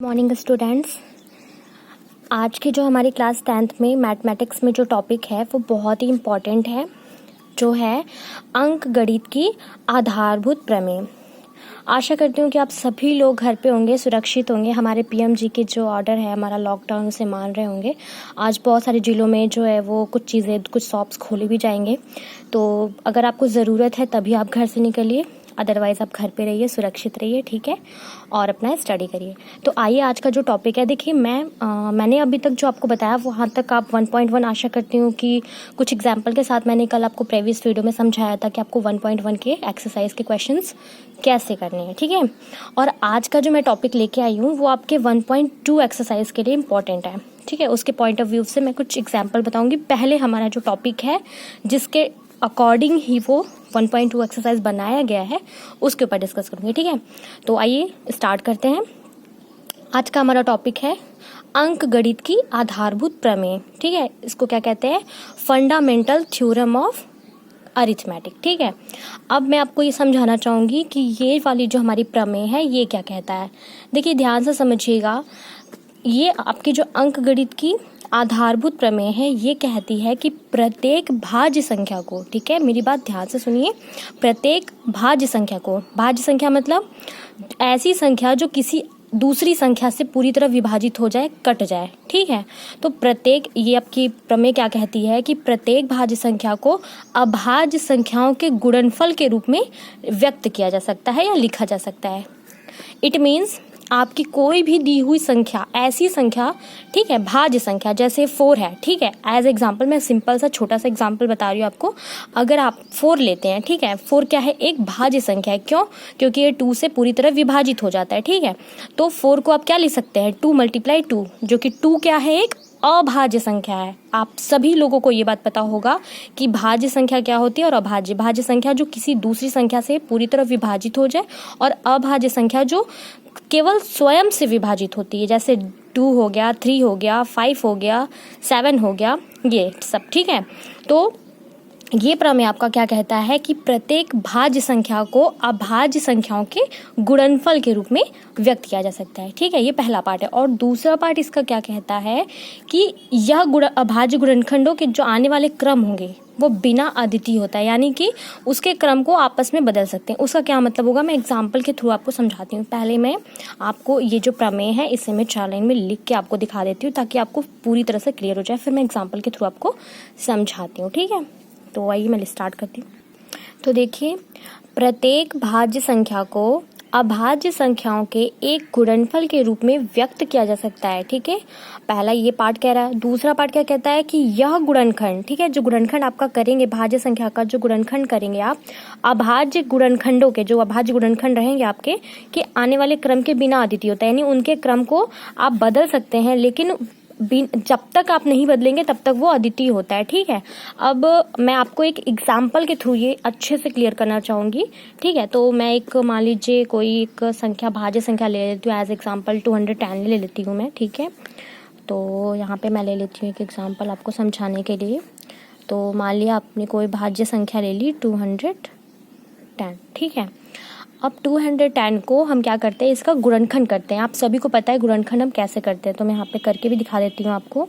Morning students. आज की जो हमारी क्लास 10th में मैथमेटिक्स में जो टॉपिक है वो बहुत ही इम्पॉर्टेंट है, जो है अंक गणित की आधारभूत प्रमेय। आशा करती हूँ कि आप सभी लोग घर पे होंगे, सुरक्षित होंगे, हमारे पीएम जी के जो ऑर्डर है हमारा लॉकडाउन उसे मान रहे होंगे। आज बहुत सारे ज़िलों में जो है वो कुछ चीज़ें, कुछ शॉप्स खोले भी जाएंगे, तो अगर आपको ज़रूरत है तभी आप घर से निकलिए, अदरवाइज़ आप घर पे रहिए, सुरक्षित रहिए, ठीक है, और अपना स्टडी करिए। तो आइए आज का जो टॉपिक है, देखिए मैंने अभी तक जो आपको बताया वहाँ तक आप 1.1 आशा करती हूँ कि कुछ एग्जाम्पल के साथ मैंने कल आपको प्रीवियस वीडियो में समझाया था कि आपको 1.1 के एक्सरसाइज के क्वेश्चंस कैसे करने हैं, ठीक है। और आज का जो मैं टॉपिक लेके आई हूँ वो आपके 1.2 एक्सरसाइज के लिए इम्पॉर्टेंट है, ठीक है। उसके पॉइंट ऑफ व्यू से मैं कुछ एग्जाम्पल बताऊँगी। पहले हमारा जो टॉपिक है जिसके अकॉर्डिंग ही वो 1.2 एक्सरसाइज बनाया गया है उसके ऊपर डिस्कस करूंगी, ठीक है। तो आइए स्टार्ट करते हैं। आज का हमारा टॉपिक है अंक गणित की आधारभूत प्रमेय, ठीक है। इसको क्या कहते हैं? फंडामेंटल थ्योरम ऑफ अरिथमेटिक, ठीक है। अब मैं आपको ये समझाना चाहूँगी कि ये वाली जो हमारी प्रमेय है ये क्या कहता है। देखिए ध्यान से समझिएगा, ये आपकी जो अंक गणित की आधारभूत प्रमेय है ये कहती है कि प्रत्येक भाज्य संख्या को, ठीक है, मेरी बात ध्यान से सुनिए, प्रत्येक भाज्य संख्या को, भाज्य संख्या मतलब ऐसी संख्या जो किसी दूसरी संख्या से पूरी तरह विभाजित हो जाए, कट जाए, ठीक है। तो प्रत्येक, ये आपकी प्रमेय क्या कहती है कि प्रत्येक भाज्य संख्या को अभाज्य संख्याओं के गुणनफल के रूप में व्यक्त किया जा सकता है या लिखा जा सकता है। इट मीन्स आपकी कोई भी दी हुई संख्या, ऐसी संख्या, ठीक है, भाज्य संख्या, जैसे 4 है, ठीक है, एज एग्जाम्पल मैं सिंपल सा छोटा सा एग्जाम्पल बता रही हूँ आपको। अगर आप 4 लेते हैं, ठीक है, 4 क्या है? एक भाज्य संख्या है। क्यों? क्योंकि ये 2 से पूरी तरह विभाजित हो जाता है, ठीक है। तो 4 को आप क्या लिख सकते हैं? 2 × 2, जो कि 2 क्या है? एक अभाज्य संख्या है। आप सभी लोगों को ये बात पता होगा कि भाज्य संख्या क्या होती है और अभाज्य। भाज्य संख्या जो किसी दूसरी संख्या से पूरी तरह विभाजित हो जाए, और अभाज्य संख्या जो केवल स्वयं से विभाजित होती है, जैसे 2 हो गया, 3 हो गया, 5 हो गया, 7 हो गया, ये सब, ठीक है। तो ये प्रमेय आपका क्या कहता है कि प्रत्येक भाज्य संख्या को अभाज्य संख्याओं के गुणनफल के रूप में व्यक्त किया जा सकता है, ठीक है। ये पहला पार्ट है। और दूसरा पार्ट इसका क्या कहता है कि यह अभाज्य गुणनखंडों के जो आने वाले क्रम होंगे वो बिना अद्वितीय होता है, यानी कि उसके क्रम को आपस में बदल सकते हैं। उसका क्या मतलब होगा, मैं एग्जाम्पल के थ्रू आपको समझाती हूँ। पहले मैं आपको ये जो प्रमेय है इसे मैं 4 लाइन में लिख के आपको दिखा देती हूँ ताकि आपको पूरी तरह से क्लियर हो जाए, फिर मैं एग्जाम्पल के थ्रू आपको समझाती हूँ, ठीक है। तो आइए मैं स्टार्ट करती हूँ। तो देखिए, प्रत्येक भाज्य संख्या को अभाज्य संख्याओं के एक गुणनफल के रूप में व्यक्त किया जा सकता है, ठीक है। पहला ये पार्ट कह रहा है। दूसरा पार्ट क्या कहता है कि यह गुणनखंड, ठीक है, जो गुणनखंड आपका करेंगे, भाज्य संख्या का जो गुणनखंड करेंगे आप, अभाज्य गुणनखंडों के, जो अभाज्य गुणनखंड रहेंगे आपके, कि आने वाले क्रम के बिना अद्वितीय होता है, यानी उनके क्रम को आप बदल सकते हैं, लेकिन जब तक आप नहीं बदलेंगे तब तक वो अद्वितीय होता है, ठीक है। अब मैं आपको एक एग्जाम्पल के थ्रू ये अच्छे से क्लियर करना चाहूँगी, ठीक है। तो मैं एक, मान लीजिए कोई एक संख्या, भाज्य संख्या ले लेती हूँ, एज एग्जाम्पल 210 ले लेती हूँ मैं, ठीक है। तो यहाँ पे मैं ले लेती हूँ एक एग्जाम्पल आपको समझाने के लिए। तो मान लिया आपने कोई भाज्य संख्या ले ली 210, ठीक है। अब 210 को हम क्या करते हैं, इसका गुणनखंड करते हैं। आप सभी को पता है गुणनखंड हम कैसे करते हैं, तो मैं यहाँ पे करके भी दिखा देती हूँ आपको।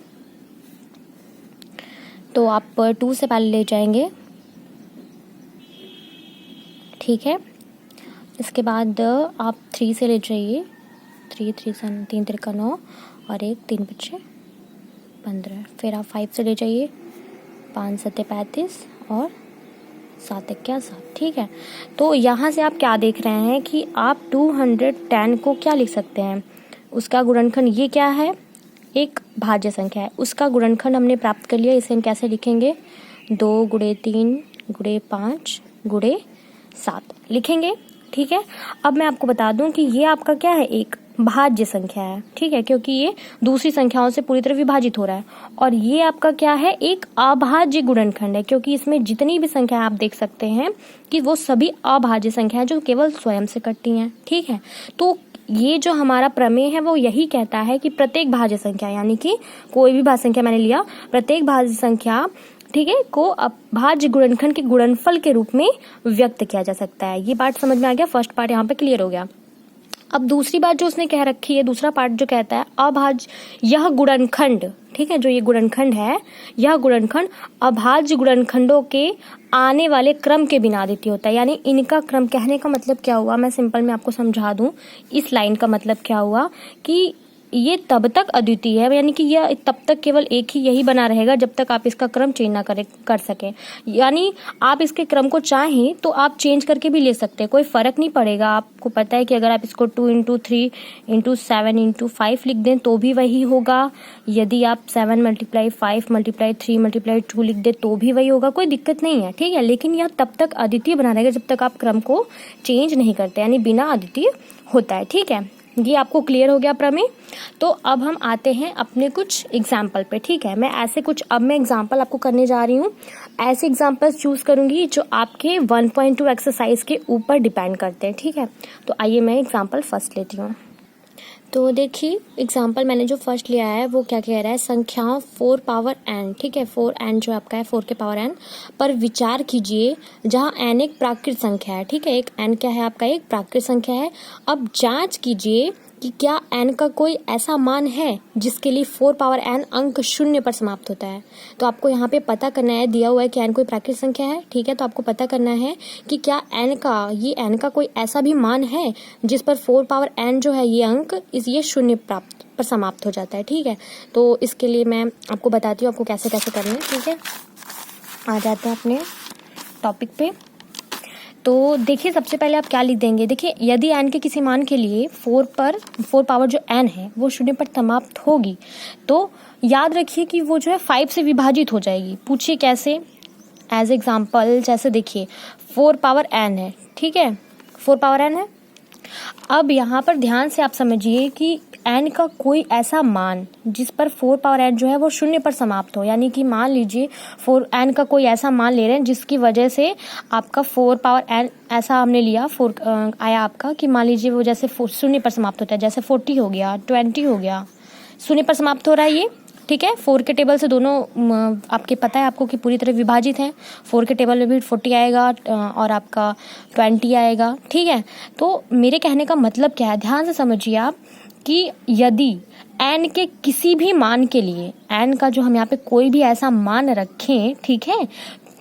तो आप 2 से पहले ले जाएंगे, ठीक है। इसके बाद आप 3 से ले जाइए, 3 3 3 9 और 1 3 5 15। फिर आप 5 से ले जाइए, 5 7 35 और 7 7, ठीक है। तो यहाँ से आप क्या देख रहे हैं कि आप 210 को क्या लिख सकते हैं, उसका गुणनखंड, ये क्या है, एक भाज्य संख्या है, उसका गुणनखंड हमने प्राप्त कर लिया। इसे हम कैसे लिखेंगे? 2 × 3 × 5 × 7 लिखेंगे, ठीक है। अब मैं आपको बता दूं कि ये आपका क्या है, एक भाज्य संख्या है, ठीक है, क्योंकि ये दूसरी संख्याओं से पूरी तरह विभाजित हो रहा है। और ये आपका क्या है, एक अभाज्य गुणनखंड है, क्योंकि इसमें जितनी भी संख्या आप देख सकते हैं कि वो सभी अभाज्य संख्या है जो केवल स्वयं से कटती हैं, ठीक है। तो ये जो हमारा प्रमेय है वो यही कहता है कि प्रत्येक भाज्य संख्या, यानी कि कोई भी भाज्य संख्या मैंने लिया, प्रत्येक भाज्य संख्या, ठीक है, को अभाज्य गुणनखंड के गुणनफल के रूप में व्यक्त किया जा सकता है। ये पार्ट समझ में आ गया, फर्स्ट पार्ट यहाँ पे क्लियर हो गया। अब दूसरी बात जो उसने कह रखी है, दूसरा पार्ट जो कहता है अभाज्य यह गुणनखंड, ठीक है, जो ये गुणनखंड है, यह गुणनखंड अभाज्य गुणनखंडों के आने वाले क्रम के बिना अद्वितीय होता है। यानी इनका क्रम, कहने का मतलब क्या हुआ, मैं सिंपल में आपको समझा दूं। इस लाइन का मतलब क्या हुआ कि ये तब तक अद्वितीय है, यानी कि यह तब तक केवल एक ही यही बना रहेगा जब तक आप इसका क्रम चेंज ना कर सकें। यानी आप इसके क्रम को चाहें तो आप चेंज करके भी ले सकते हैं, कोई फर्क नहीं पड़ेगा। आपको पता है कि अगर आप इसको 2 × 3 × 7 × 5 लिख दें तो भी वही होगा। यदि आप 7 × 5 × 3 × 2 लिख दें तो भी वही होगा, कोई दिक्कत नहीं है, ठीक है। लेकिन यह तब तक अद्वितीय बना रहेगा जब तक आप क्रम को चेंज नहीं करते, यानी बिना अद्वितीय होता है, ठीक है। ये आपको क्लियर हो गया प्रमेय। तो अब हम आते हैं अपने कुछ एग्जाम्पल पे, ठीक है। मैं एग्जाम्पल आपको करने जा रही हूँ। ऐसे एग्जाम्पल्स चूज करूंगी जो आपके 1.2 एक्सरसाइज के ऊपर डिपेंड करते हैं, ठीक है। तो आइए मैं एग्जाम्पल फर्स्ट लेती हूँ। तो देखिए एग्जाम्पल मैंने जो फर्स्ट लिया है वो क्या कह रहा है, संख्याओं 4 पावर n, ठीक है, 4n जो आपका है 4 के पावर n पर विचार कीजिए जहाँ n एक प्राकृत संख्या है, ठीक है। एक n क्या है आपका, एक प्राकृत संख्या है। अब जांच कीजिए कि क्या n का कोई ऐसा मान है जिसके लिए 4 पावर n अंक 0 पर समाप्त होता है। तो आपको यहाँ पे पता करना है, दिया हुआ है कि n कोई प्राकृत संख्या है, ठीक है। तो आपको पता करना है कि क्या n का कोई ऐसा भी मान है जिस पर 4 पावर n जो है ये अंक ये 0 प्राप्त पर समाप्त हो जाता है, ठीक है। तो इसके लिए मैं आपको बताती हूँ आपको कैसे कैसे करना है, ठीक है। आ जाते हैं अपने टॉपिक पे। तो देखिए सबसे पहले आप क्या लिख देंगे, देखिए यदि n के किसी मान के लिए 4 पावर जो n है वो 0 पर समाप्त होगी तो याद रखिए कि वो जो है 5 से विभाजित हो जाएगी। पूछिए कैसे, एज एग्जाम्पल जैसे देखिए 4 पावर n है, ठीक है, 4 पावर n है। अब यहाँ पर ध्यान से आप समझिए कि n का कोई ऐसा मान जिस पर 4 पावर n जो है वो 0 पर समाप्त हो, यानी कि मान लीजिए n का कोई ऐसा मान ले रहे हैं जिसकी वजह से आपका 4 पावर n ऐसा हमने लिया 4 आया आपका कि मान लीजिए वो जैसे 0 पर समाप्त होता है, जैसे 40 हो गया, 20 हो गया, 0 पर समाप्त हो रहा है ये, ठीक है। 4 के टेबल से दोनों आपके पता है आपको कि पूरी तरह विभाजित हैं। 4 के टेबल में भी 40 आएगा और आपका 20 आएगा, ठीक है। तो मेरे कहने का मतलब क्या है, ध्यान से समझिए आप कि यदि n के किसी भी मान के लिए, n का जो हम यहाँ पे कोई भी ऐसा मान रखें, ठीक है,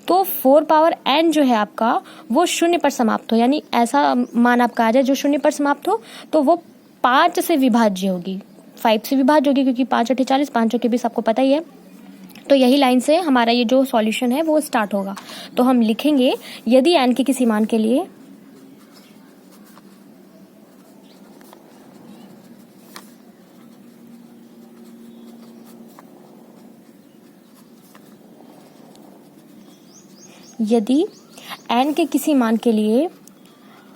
तो 4 पावर n जो है आपका वो 0 पर समाप्त हो, यानी ऐसा मान आपका आ जाए जो 0 पर समाप्त हो, तो वो 5 से विभाज्य होगी, 5 से विभाज्य होगी, क्योंकि 5 × 8 = 40, 5 के 20 आपको पता ही है। तो यही लाइन से हमारा ये जो सॉल्यूशन है वो स्टार्ट होगा। तो हम लिखेंगे यदि n के किसी मान के लिए n के किसी मान के लिए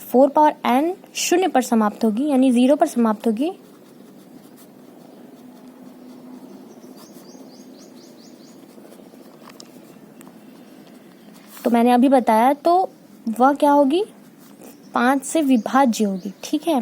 4 पावर n 0 पर समाप्त होगी, यानी 0 पर समाप्त होगी, तो मैंने अभी बताया, तो वह क्या होगी, 5 से विभाज्य होगी, ठीक है।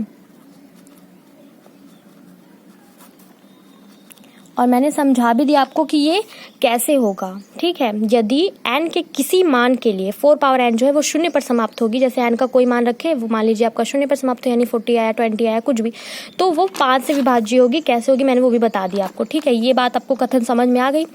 और मैंने समझा भी दिया आपको कि ये कैसे होगा, ठीक है। यदि n के किसी मान के लिए 4 पावर n जो है वो 0 पर समाप्त होगी, जैसे n का कोई मान रखे, वो मान लीजिए आपका 0 पर समाप्त हो, यानी 40 आया, 20 आया, कुछ भी, तो वो 5 से विभाज्य होगी। कैसे होगी मैंने वो भी बता दिया आपको, ठीक है। ये बात आपको कथन समझ में आ गई।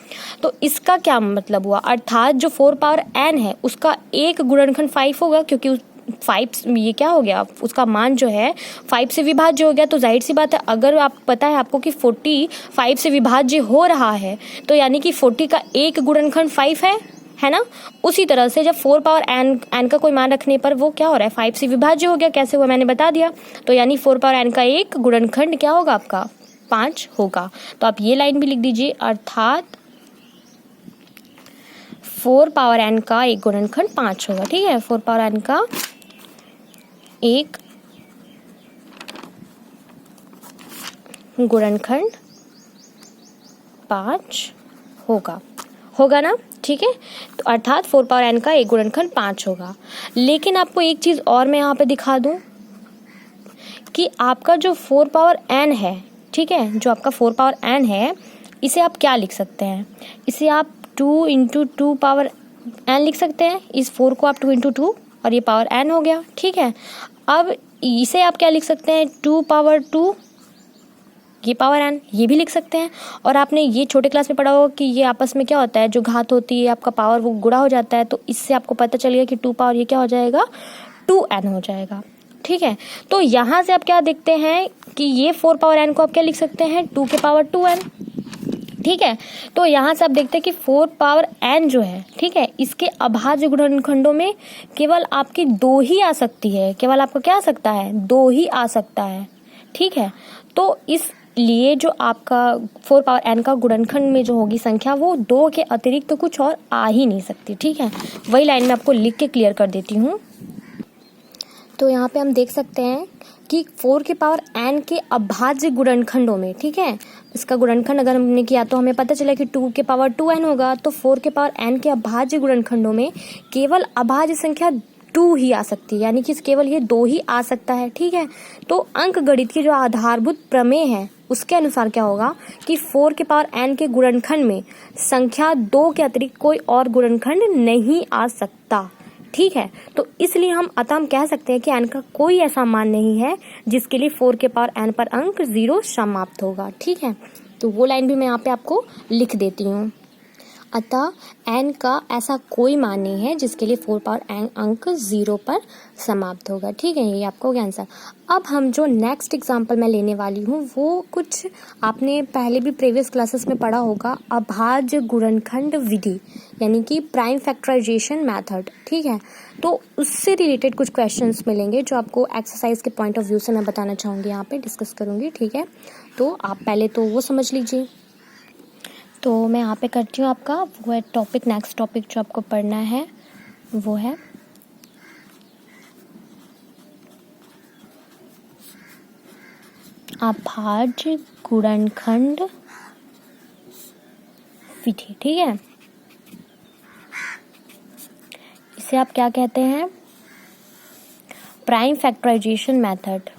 तो इसका क्या मतलब हुआ, अर्थात जो 4 पावर n है उसका एक गुणनखंड 5 होगा, क्योंकि 5 ये क्या हो गया, उसका मान जो है 5 से विभाज्य हो गया। तो जाहिर सी बात है, अगर आप पता है आपको कि 40 5 से विभाज्य हो रहा है, तो यानी कि 40 का एक गुणनखंड 5 है ना। उसी तरह से जब 4 पावर n का कोई मान रखने पर वो क्या हो रहा है, 5 से विभाज्य हो गया। कैसे हुआ मैंने बता दिया। तो यानी 4 पावर n का एक गुणनखंड क्या होगा आपका, 5 होगा। तो आप ये लाइन भी लिख दीजिए, अर्थात 4 पावर n का एक गुणनखंड 5 होगा, ठीक है। 4 पावर n का एक गुणनखंड 5 होगा ना, ठीक है। तो अर्थात 4 पावर n का एक गुणनखंड 5 होगा। लेकिन आपको एक चीज और मैं यहाँ पे दिखा दूं कि आपका जो 4 पावर n है, ठीक है, जो आपका 4 पावर n है, इसे आप क्या लिख सकते हैं, इसे आप 2 × 2 पावर n लिख सकते हैं। इस 4 को आप 2 × 2 और ये पावर n हो गया, ठीक है। अब इसे आप क्या लिख सकते हैं, 2 पावर 2 ये पावर n, ये भी लिख सकते हैं। और आपने ये छोटे क्लास में पढ़ा होगा कि ये आपस में क्या होता है, जो घात होती है आपका पावर वो गुणा हो जाता है, तो इससे आपको पता चल गया कि 2 पावर ये क्या हो जाएगा, 2n हो जाएगा। ठीक है, तो यहाँ से आप क्या देखते हैं कि ये 4 पावर n को आप क्या लिख सकते हैं, 2 के पावर 2n। ठीक है, तो यहाँ से आप देखते हैं कि 4 पावर n जो है, ठीक है, इसके अभाज्य गुणनखंडों में केवल आपकी 2 ही आ सकती है, केवल आपको क्या आ सकता है, 2 ही आ सकता है। ठीक है, तो इसलिए जो आपका 4 पावर n का गुणनखंड में जो होगी संख्या वो 2 के अतिरिक्त तो कुछ और आ ही नहीं सकती। ठीक है, वही लाइन में आपको लिख के क्लियर कर देती हूँ। तो यहाँ पे हम देख सकते हैं कि 4 के पावर n के अभाज्य गुणनखंडों में, ठीक है, इसका गुणनखंड अगर हमने किया तो हमें पता चला कि 2 के पावर 2n होगा, तो 4 के पावर n के अभाज्य गुणनखंडों में केवल अभाज्य संख्या 2 ही आ सकती है, यानी कि केवल ये 2 ही आ सकता है। ठीक है, तो अंक गणित की जो आधारभूत प्रमेय है उसके अनुसार क्या होगा कि 4 के पावर n के गुणनखंड में संख्या 2 के अतिरिक्त कोई और गुणनखंड नहीं आ सकता। ठीक है, तो इसलिए हम कह सकते हैं कि n का कोई ऐसा मान नहीं है जिसके लिए 4 के पावर n पर अंक 0 समाप्त होगा। ठीक है, तो वो लाइन भी मैं यहाँ पे आपको लिख देती हूँ। अतः n का ऐसा कोई मान नहीं है जिसके लिए 4 पावर n अंक 0 पर समाप्त होगा। ठीक है, ये आपका हो गया आंसर। अब हम जो नेक्स्ट एग्जांपल मैं लेने वाली हूँ वो कुछ आपने पहले भी प्रीवियस क्लासेस में पढ़ा होगा, अभाज्य गुणनखंड विधि, यानी कि प्राइम फैक्टराइजेशन मेथड। ठीक है, तो उससे रिलेटेड कुछ क्वेश्चंस मिलेंगे जो आपको एक्सरसाइज के पॉइंट ऑफ व्यू से मैं बताना चाहूँगी, यहाँ पे डिस्कस करूँगी। ठीक है, तो आप पहले तो वो समझ लीजिए। तो मैं यहाँ पे करती हूँ आपका वो है टॉपिक, नेक्स्ट टॉपिक जो आपको पढ़ना है वो है अभाज्य गुणनखंड विधि। ठीक है, इसे आप क्या कहते हैं, प्राइम फैक्टराइजेशन मेथड।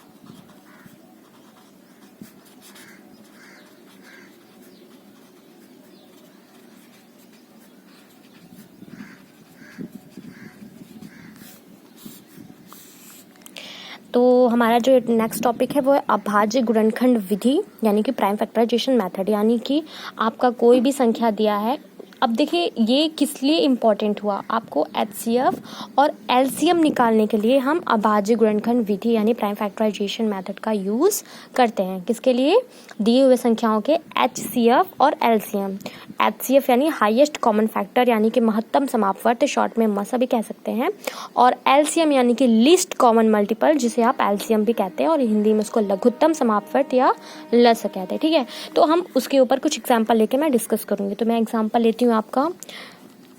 तो हमारा जो नेक्स्ट टॉपिक है वो है अभाज्य गुणनखंड विधि, यानी कि प्राइम फैक्टराइजेशन मेथड। यानी कि आपका कोई भी संख्या दिया है, अब देखिए ये किस लिए इम्पोर्टेंट हुआ, आपको एचसीएफ और एलसीएम निकालने के लिए हम अभाज्य गुणनखंड विधि यानी प्राइम फैक्टराइजेशन मेथड का यूज़ करते हैं। किसके लिए, दिए हुए संख्याओं के एचसीएफ और एलसीएम। एचसीएफ यानी हाईएस्ट कॉमन फैक्टर, यानी कि महत्तम समापवर्त, शॉर्ट में मसा भी कह सकते हैं, और एलसीएम यानी कि लीस्ट कॉमन मल्टीपल, जिसे आप एलसीएम भी कहते हैं, और हिंदी में उसको लघुत्तम समापवर्त या लस कहते हैं। ठीक है, तो हम उसके ऊपर कुछ एग्जाम्पल लेके मैं डिस्कस करूंगी। तो मैं एग्जाम्पल लेती हूँ आपका,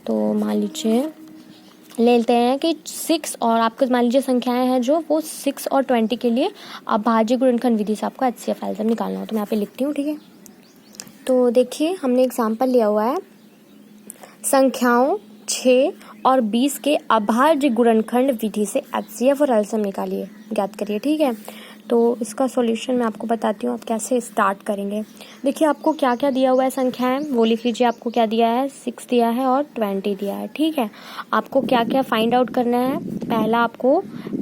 तो मान लीजिए ले लेते हैं कि 6 और आपके मान लीजिए संख्याएं हैं जो वो 6 और 20 के लिए अभाज्य गुणनखंड विधि से आपको एचसीएफ एलसीएम निकालना हो। तो मैं यहाँ पे लिखती हूँ। ठीक है, तो देखिए हमने एग्जाम्पल लिया हुआ है संख्याओं 6 और 20 के अभाज्य गुणनखंड विधि से एचसीएफ और एलसीएम निकालिए, ज्ञात करिए। ठीक है, तो इसका सॉल्यूशन मैं आपको बताती हूँ आप कैसे स्टार्ट करेंगे। देखिए आपको क्या क्या दिया हुआ है संख्याएं, वो लिख लीजिए। आपको क्या दिया है, 6 दिया है और 20 दिया है। ठीक है, आपको क्या क्या फाइंड आउट करना है, पहला आपको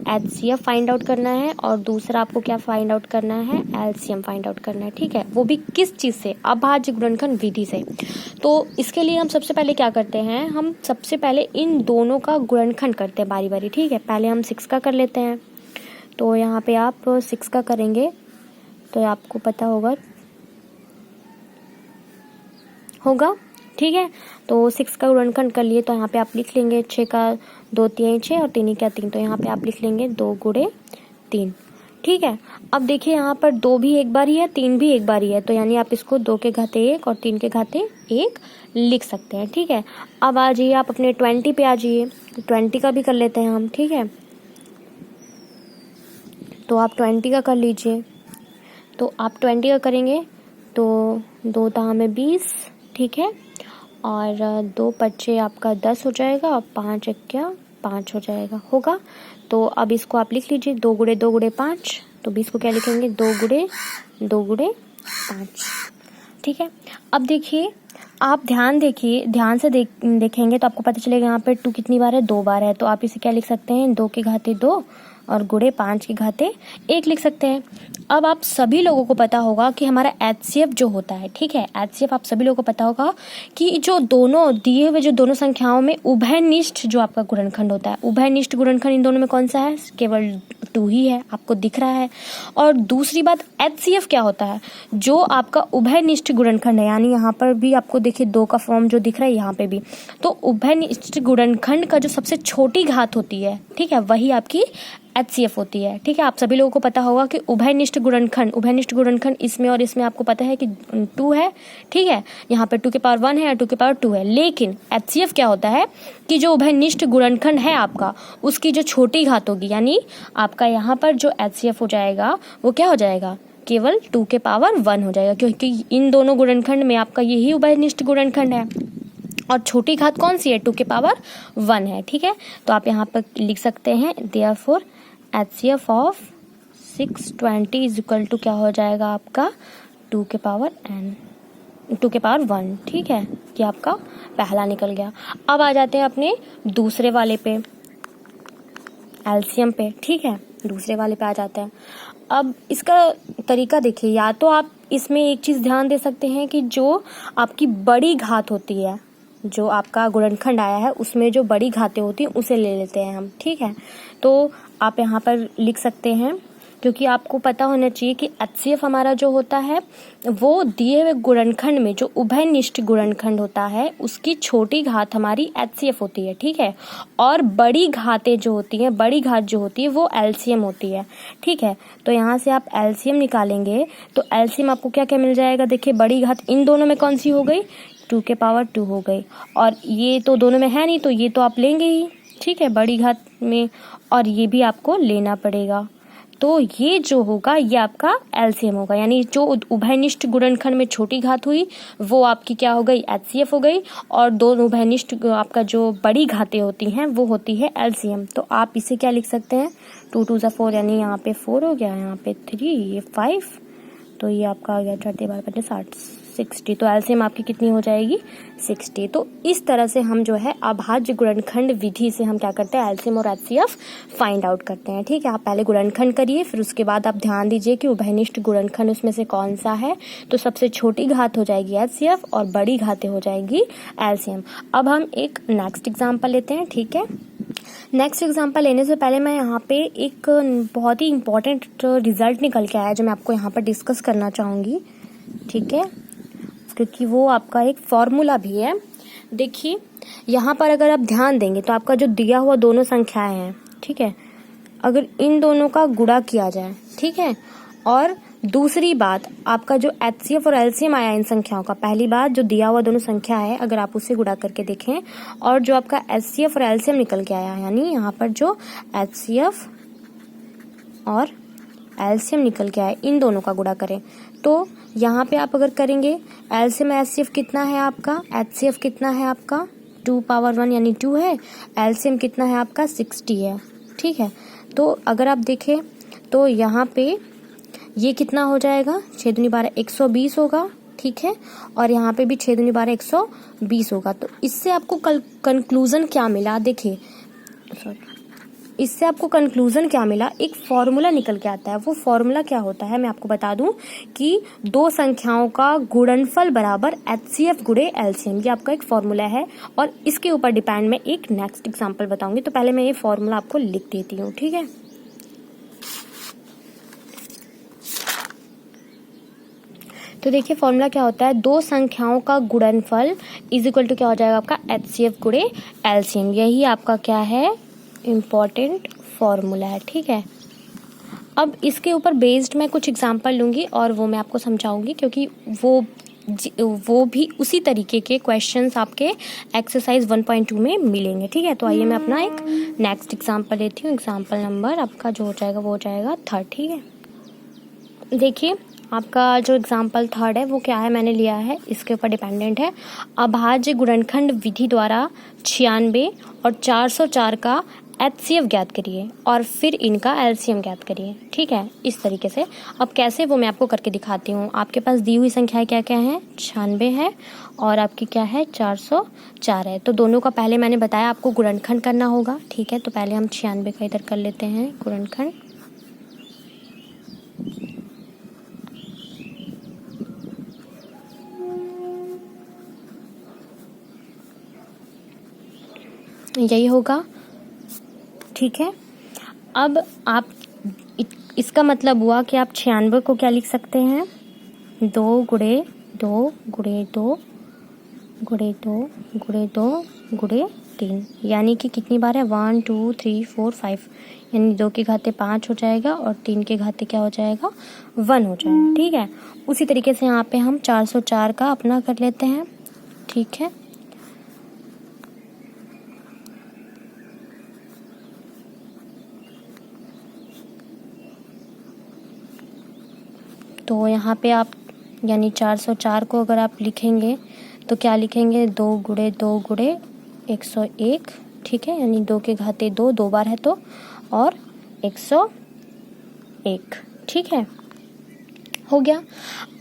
एचसीएफ फाइंड आउट करना है और दूसरा आपको क्या फाइंड आउट करना है, एलसीएम फाइंड आउट करना है। ठीक है, वो भी किस चीज़ से, अभाज्य गुणनखंड विधि से। तो इसके लिए हम सबसे पहले क्या करते हैं, हम सबसे पहले इन दोनों का गुणनखंड करते हैं बारी बारी। ठीक है, पहले हम 6 का कर लेते हैं। तो यहाँ पे आप 6 का करेंगे तो आपको पता होगा। ठीक है, तो 6 का गुणनखंड कर लिए तो यहाँ पे आप लिख लेंगे 6 का 2 3 6 और 3 क्या 3, तो यहाँ पे आप लिख लेंगे 2 गुणे 3। ठीक है, अब देखिए यहाँ पर 2 भी एक बार ही है, 3 भी एक बार ही है, तो यानी आप इसको 2 के घाते 1 और 3 के घाते 1 लिख सकते हैं। ठीक है, अब आ जाइए आप अपने 20 पे आ जाइए, 20 का भी कर लेते हैं हम। ठीक है, तो आप 20 का कर लीजिए। तो आप 20 का करेंगे तो 2 दाह में 20, ठीक है, और 2 पच्चे आपका 10 हो जाएगा और 5 एक्या 5 हो जाएगा, होगा। तो अब इसको आप लिख लीजिए 2 गुणे 2 गुणे 5, तो 20 को क्या लिखेंगे, 2 गुणे 5। ठीक है, अब देखिए आप ध्यान से देखेंगे तो आपको पता चलेगा यहाँ पर 2 कितनी बार है, 2 बार है, तो आप इसे क्या लिख सकते हैं, 2 के घाते 2 और गुणे 5 की घाते 1 लिख सकते हैं। अब आप सभी लोगों को पता होगा कि हमारा HCF जो होता है, ठीक है, HCF आप सभी लोगों को पता होगा कि जो दोनों दिए हुए जो दोनों संख्याओं में उभयनिष्ठ जो आपका गुणनखंड होता है, उभयनिष्ठ गुणनखंड इन दोनों में कौन सा है? केवल 2 ही है, आपको दिख रहा है। और दूसरी बात HCF क्या होता है? जो आपका उभयनिष्ठ गुणनखंड है, यानी यहाँ पर भी आपको देखिए 2 का फॉर्म जो दिख रहा है यहाँ पे भी, तो उभयनिष्ठ गुणनखंड का जो सबसे छोटी घात होती है, ठीक है, वही आपकी HCF होती है। ठीक है, आप सभी लोगों को पता होगा कि उभयनिष्ठ गुणनखंड इसमें और इसमें आपको पता है कि 2 है, ठीक है, यहाँ पे 2 के पावर 1 है और 2 के पावर 2 है। लेकिन HCF क्या होता है कि जो उभयनिष्ठ गुणनखंड है आपका, उसकी जो छोटी घात होगी, यानी आपका यहाँ पर जो HCF हो जाएगा वो क्या हो जाएगा? केवल 2 के पावर 1 हो जाएगा, क्योंकि इन दोनों गुणनखंड में आपका यही उभयनिष्ठ गुणनखंड है और छोटी घात कौन सी है? 2 के पावर 1 है। ठीक है, तो आप यहाँ पर लिख सकते हैं therefore HCF of 620 is equal to क्या हो जाएगा आपका? 2 के पावर 1। ठीक है, ये आपका पहला निकल गया। अब आ जाते हैं अपने दूसरे वाले पे, एलसीएम पे। ठीक है, दूसरे वाले पे आ जाते हैं। अब इसका तरीका देखिए, या तो आप इसमें एक चीज़ ध्यान दे सकते हैं कि जो आपकी बड़ी घात होती है, जो आपका गुणनखंड आया है उसमें जो बड़ी घातें होती हैं उसे ले लेते हैं हम। ठीक है, तो आप यहाँ पर लिख सकते हैं, क्योंकि आपको पता होना चाहिए कि HCF हमारा जो होता है वो दिए हुए गुणनखंड में जो उभयनिष्ठ गुणनखंड होता है उसकी छोटी घात हमारी HCF होती है। ठीक है, और बड़ी घातें जो होती हैं, बड़ी घात जो होती है वो LCM होती है। ठीक है, तो यहाँ से आप LCM निकालेंगे तो LCM आपको क्या क्या मिल जाएगा? देखिए, बड़ी घात इन दोनों में कौन सी हो गई? 2 के पावर 2 हो गई, और ये तो दोनों में है नहीं तो ये तो आप लेंगे ही। ठीक है, बड़ी घात में, और ये भी आपको लेना पड़ेगा। तो ये जो होगा ये आपका LCM होगा, यानी जो उभयनिष्ठ गुणनखंड में छोटी घात हुई वो आपकी क्या हो गई? HCF हो गई, और दोनों उभयनिष्ठ आपका जो बड़ी घातें होती हैं वो होती है LCM। तो आप इसे क्या लिख सकते हैं? 2 2 ज़ा 4, यानी यहाँ पे 4 हो गया, यहाँ पे 3, ये 5, तो ये आपका आ गया 30 12 50 60। तो LCM आपकी कितनी हो जाएगी? 60। तो इस तरह से हम जो है अभाज्य गुणनखंड विधि से हम क्या करते हैं? LCM और HCF फाइंड आउट करते हैं। ठीक है, आप पहले गुणनखंड करिए, फिर उसके बाद आप ध्यान दीजिए कि उभयनिष्ठ गुणनखंड उसमें से कौन सा है। तो सबसे छोटी घात हो जाएगी HCF और बड़ी घातें हो जाएगी LCM। अब हम एक नेक्स्ट एग्जाम्पल लेते हैं। ठीक है, नेक्स्ट एग्जाम्पल लेने से पहले मैं यहाँ पे एक बहुत ही इम्पॉर्टेंट रिजल्ट निकल के आया जो मैं आपको यहाँ पर डिस्कस करना चाहूँगी। ठीक है, क्योंकि वो आपका एक फॉर्मूला भी है। देखिए, यहाँ पर अगर आप ध्यान देंगे तो आपका जो दिया हुआ दोनों संख्याएं हैं, ठीक है, अगर इन दोनों का गुणा किया जाए, ठीक है, और दूसरी बात आपका जो HCF और LCM आया इन संख्याओं का, पहली बात जो दिया हुआ दोनों संख्या है अगर आप उससे गुणा करके देखें, और जो आपका HCF और LCM निकल के आया, यानी यहाँ पर जो HCF और LCM निकल के आए इन दोनों का गुणा करें, तो यहाँ पे आप अगर करेंगे LCM HCF कितना है आपका? HCF कितना है आपका? 2 पावर 1 यानी 2 है। LCM कितना है आपका? 60 है। ठीक है, तो अगर आप देखें तो यहाँ पे ये कितना हो जाएगा? 6 दूनी 12 120 होगा। ठीक है, और यहाँ पे भी 6 दूनी 12 120 होगा। तो इससे आपको कंक्लूजन क्या मिला? देखिए, इससे आपको कंक्लूजन क्या मिला? एक फॉर्मूला निकल के आता है। वो फॉर्मूला क्या होता है मैं आपको बता दूं कि दो संख्याओं का गुणनफल बराबर HCF गुणे LCM, ये आपका एक फॉर्मूला है, और इसके ऊपर डिपेंड मैं एक नेक्स्ट एग्जांपल बताऊंगी। तो पहले मैं ये फॉर्मूला आपको लिख देती हूँ। ठीक है, तो देखिए फॉर्मूला क्या होता है? दो संख्याओं का गुणनफल इज इक्वल टू क्या हो जाएगा आपका? HCF गुणे LCM। यही आपका क्या है? इम्पॉर्टेंट फॉर्मूला है। ठीक है, अब इसके ऊपर बेस्ड मैं कुछ एग्जांपल लूँगी और वो मैं आपको समझाऊंगी, क्योंकि वो भी उसी तरीके के क्वेश्चंस आपके एक्सरसाइज 1.2 में मिलेंगे। ठीक है, तो आइए मैं अपना एक नेक्स्ट एग्जांपल लेती हूँ। एग्जांपल नंबर आपका जो हो जाएगा वो हो जाएगा 3। ठीक है, देखिए आपका जो एग्जाम्पल 3 है वो क्या है, मैंने लिया है, इसके ऊपर डिपेंडेंट है। अभाज्य गुणनखंड विधि द्वारा 96 और 404 का HCF ज्ञात करिए और फिर इनका LCM ज्ञात करिए। ठीक है, इस तरीके से। अब कैसे वो मैं आपको करके दिखाती हूँ। आपके पास दी हुई संख्याएं क्या क्या हैं, 96 है और आपकी क्या है 404 है। तो दोनों का पहले मैंने बताया आपको गुणनखंड करना होगा। ठीक है, तो पहले हम 96 का इधर कर लेते हैं गुणनखंड। यही होगा। ठीक है, अब आप इसका मतलब हुआ कि आप 96 को क्या लिख सकते हैं, 2 गुणे 2 गुणे 2 गुणे 2 गुणे 2 गुणे 3, यानी कि कितनी बार है 1 2 3 4 5, यानी 2 के घाते 5 हो जाएगा और 3 के घाते क्या हो जाएगा 1 हो जाएगा। ठीक है, उसी तरीके से यहाँ पे हम 404 का अपना कर लेते हैं। ठीक है, तो यहाँ पे आप यानी 404 को अगर आप लिखेंगे तो क्या लिखेंगे, 2 गुणे 2 गुणे 101। ठीक है, यानी 2 के घाते 2 2 बार है तो, और 101। ठीक है, हो गया।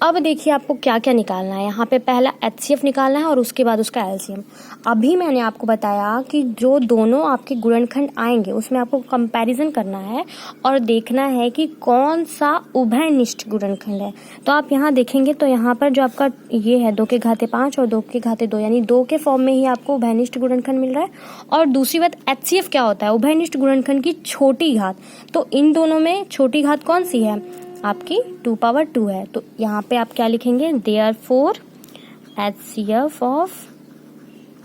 अब देखिए आपको क्या क्या निकालना है। यहाँ पे पहला HCF निकालना है और उसके बाद उसका LCM। अभी मैंने आपको बताया कि जो दोनों आपके गुणनखंड आएंगे उसमें आपको कंपैरिजन करना है और देखना है कि कौन सा उभयनिष्ठ गुणनखंड है। तो आप यहाँ देखेंगे तो यहाँ पर जो आपका ये है 2 के घाते 5 और 2 के घाते 2, यानी 2 के फॉर्म में ही आपको उभयनिष्ठ गुणनखंड मिल रहा है। और दूसरी बात HCF क्या होता है, उभयनिष्ठ गुणनखंड की छोटी घात। तो इन दोनों में छोटी घात कौन सी है, आपकी 2 पावर 2 है। तो यहाँ पे आप क्या लिखेंगे, देयरफॉर HCF ऑफ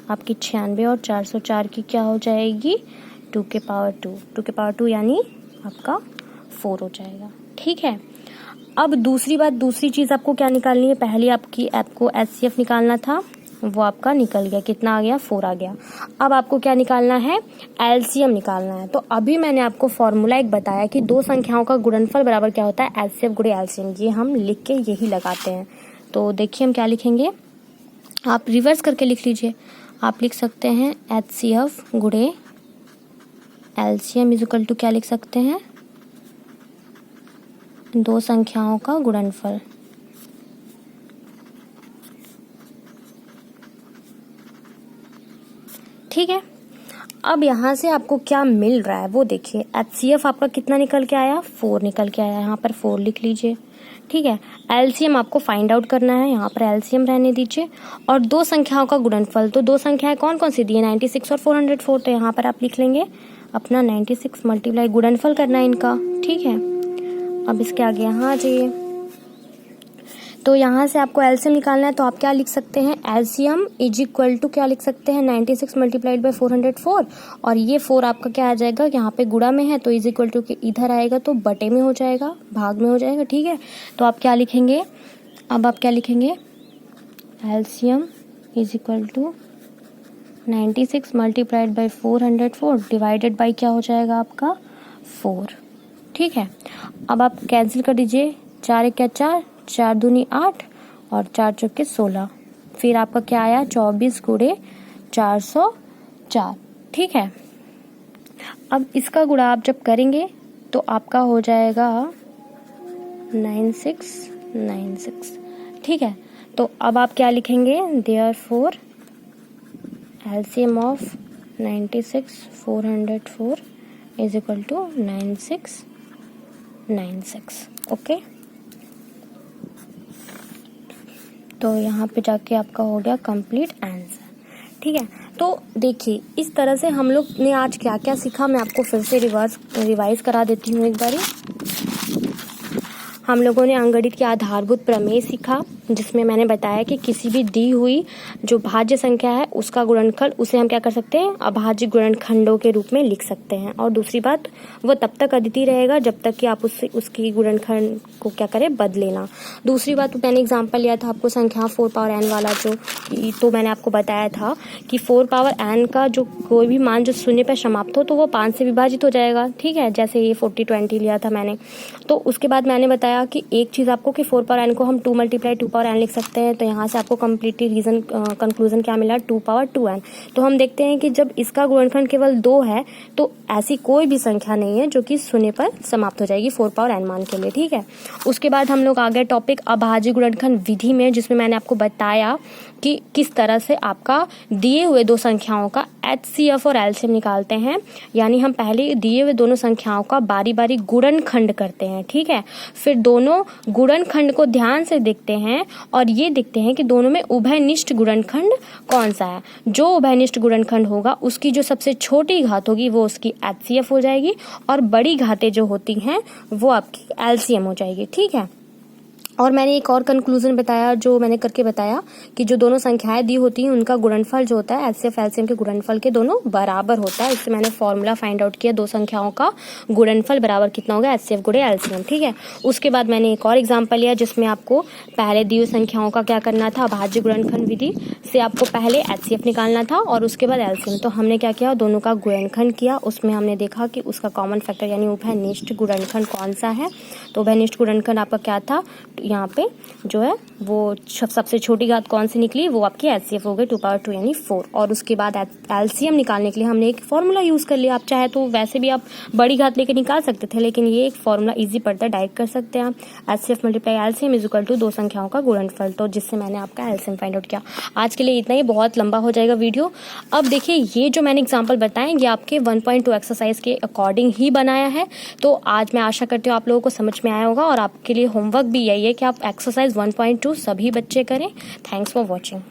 आपकी 96 और 404 की क्या हो जाएगी 2 के पावर 2, 2 के पावर 2 यानी आपका 4 हो जाएगा। ठीक है, अब दूसरी बात, दूसरी चीज़ आपको क्या निकालनी है, पहले आपको HCF निकालना था, वो आपका निकल गया, कितना आ गया 4 आ गया। अब आपको क्या निकालना है, LCM निकालना है। तो अभी मैंने आपको फॉर्मूला एक बताया कि दो संख्याओं का गुणनफल बराबर क्या होता है, HCF गुणे LCM। ये हम लिख के यही लगाते हैं। तो देखिए हम क्या लिखेंगे, आप रिवर्स करके लिख लीजिए। आप लिख सकते हैं HCF गुणे LCM इज इक्वल टू क्या लिख सकते हैं, दो संख्याओं का गुणनफल। ठीक है, अब यहाँ से आपको क्या मिल रहा है वो देखिए। HCF आपका कितना निकल के आया, 4 निकल के आया, यहाँ पर 4 लिख लीजिए। ठीक है, LCM आपको फाइंड आउट करना है, यहाँ पर LCM रहने दीजिए। और दो संख्याओं का गुणनफल, तो दो संख्याएं कौन कौन सी दी है, 96 और 404। तो यहाँ पर आप लिख लेंगे अपना 96 मल्टीप्लाई, गुणनफल करना है इनका। ठीक है, अब इसके आगे यहाँ आ जाइए। तो यहाँ से आपको LCM निकालना है, तो आप क्या लिख सकते हैं, LCM इज इक्वल टू क्या लिख सकते हैं, 96 मल्टीप्लाइड बाई 404। और ये 4 आपका क्या आ जाएगा, यहाँ पे गुणा में है तो इज इक्वल टू के इधर आएगा तो बटे में हो जाएगा, भाग में हो जाएगा। ठीक है, तो आप क्या लिखेंगे, अब आप क्या लिखेंगे, LCM is equal to 96 multiplied by 404 divided by क्या हो जाएगा आपका 4। ठीक है, अब आप कैंसिल कर दीजिए, 4 एक क्या 4, 4 दूनी 8 और 4 चौके 16। फिर आपका क्या आया 24 गुणे 404। ठीक है, अब इसका गुणा आप जब करेंगे तो आपका हो जाएगा 9696। ठीक है, तो अब आप क्या लिखेंगे, therefore LCM of 96 404 is equal to 9696। Okay, तो यहाँ पे जाके आपका हो गया कंप्लीट आंसर। ठीक है, तो देखिए इस तरह से हम लोग ने आज क्या क्या सीखा, मैं आपको फिर से रिवाइज करा देती हूँ एक बारी। हम लोगों ने अंकगणित के आधारभूत प्रमेय सीखा, जिसमें मैंने बताया कि किसी भी दी हुई जो भाज्य संख्या है उसका गुणनखंड, उसे हम क्या कर सकते हैं, अभाज्य गुणनखंडों के रूप में लिख सकते हैं। और दूसरी बात, वो तब तक अद्वितीय रहेगा जब तक कि आप उसकी गुणनखंड को क्या करें, बदले ना। दूसरी बात, मैंने एग्जाम्पल लिया था आपको संख्या 4 पावर n वाला, जो तो मैंने आपको बताया था कि 4 पावर n का जो कोई भी मान जो शून्य पर समाप्त हो तो वो 5 से विभाजित हो जाएगा। ठीक है, जैसे ये 40 20 लिया था मैंने। तो उसके बाद मैंने बताया कि एक चीज़ आपको कि 4 पावर n को हम 2 मल्टीप्लाई 2 पावर n लिख सकते हैं। तो यहाँ से आपको कम्प्लीटली रीजन कंक्लूजन क्या मिला, 2 पावर 2n। तो हम देखते हैं कि जब इसका गुणनखंड केवल 2 है तो ऐसी कोई भी संख्या नहीं है जो कि शून्य पर समाप्त हो जाएगी 4 पावर n मान के लिए, ठीक है। उसके बाद हम लोग आ गए टॉपिक अभाज्य गुणनखंड विधि में, जिसमें मैंने आपको बताया कि किस तरह से आपका दिए हुए दो संख्याओं का HCF और LCM निकालते हैं। यानी हम पहले दिए हुए दोनों संख्याओं का बारी बारी गुणनखंड करते हैं, ठीक है। फिर दोनों गुणनखंड को ध्यान से देखते हैं और ये देखते हैं कि दोनों में उभयनिष्ठ गुणनखंड कौन सा है। जो उभयनिष्ठ गुणनखंड होगा उसकी जो सबसे छोटी घात होगी वो उसकी HCF हो जाएगी और बड़ी घातें जो होती हैं वो आपकी LCM हो जाएगी, ठीक है। और मैंने एक और कंक्लूजन बताया, जो मैंने करके बताया कि जो दोनों संख्याएं दी होती हैं उनका गुणनफल जो होता है HCF LCM के गुणनफल के दोनों बराबर होता है। इससे मैंने फॉर्मूला फाइंड आउट किया, दो संख्याओं का गुणनफल बराबर कितना होगा, HCF गुणे LCM, ठीक है। उसके बाद मैंने एक और एग्जाम्पल लिया जिसमें आपको पहले दी हुई संख्याओं का क्या करना था, अभाज्य गुणनखंड विधि से आपको पहले HCF निकालना था और उसके बाद LCM। तो हमने क्या किया, दोनों का गुणनखंड किया। उसमें हमने देखा कि उसका कॉमन फैक्टर यानी उभयनिष्ठ गुणनखंड कौन सा है। तो उभयनिष्ठ गुणनखंड आपका क्या था, यहाँ पे जो है वो सबसे छोटी घात कौन सी निकली, वो आपकी HCF हो गई 2 पावर 2 यानी 4। और उसके बाद LCM निकालने के लिए हमने एक फॉर्मूला यूज कर लिया। आप चाहे तो वैसे भी आप बड़ी घात लेके निकाल सकते थे, लेकिन ये एक फॉर्मूला इजी पड़ता है, डायरेक्ट कर सकते हैं आप। HCF multiply LCM is equal to दो संख्याओं का गुणनफल। तो जिससे मैंने आपका LCM फाइंड आउट किया। आज के लिए इतना ही, बहुत लंबा हो जाएगा वीडियो। अब देखिए ये जो मैंने एग्जाम्पल बताए ये आपके 1.2 एक्सरसाइज के अकॉर्डिंग ही बनाया है। तो आज मैं आशा करती हूँ आप लोगों को समझ में आया होगा और आपके लिए होमवर्क भी यही है कि आप एक्सरसाइज 1.2 सभी बच्चे करें। Thanks for watching.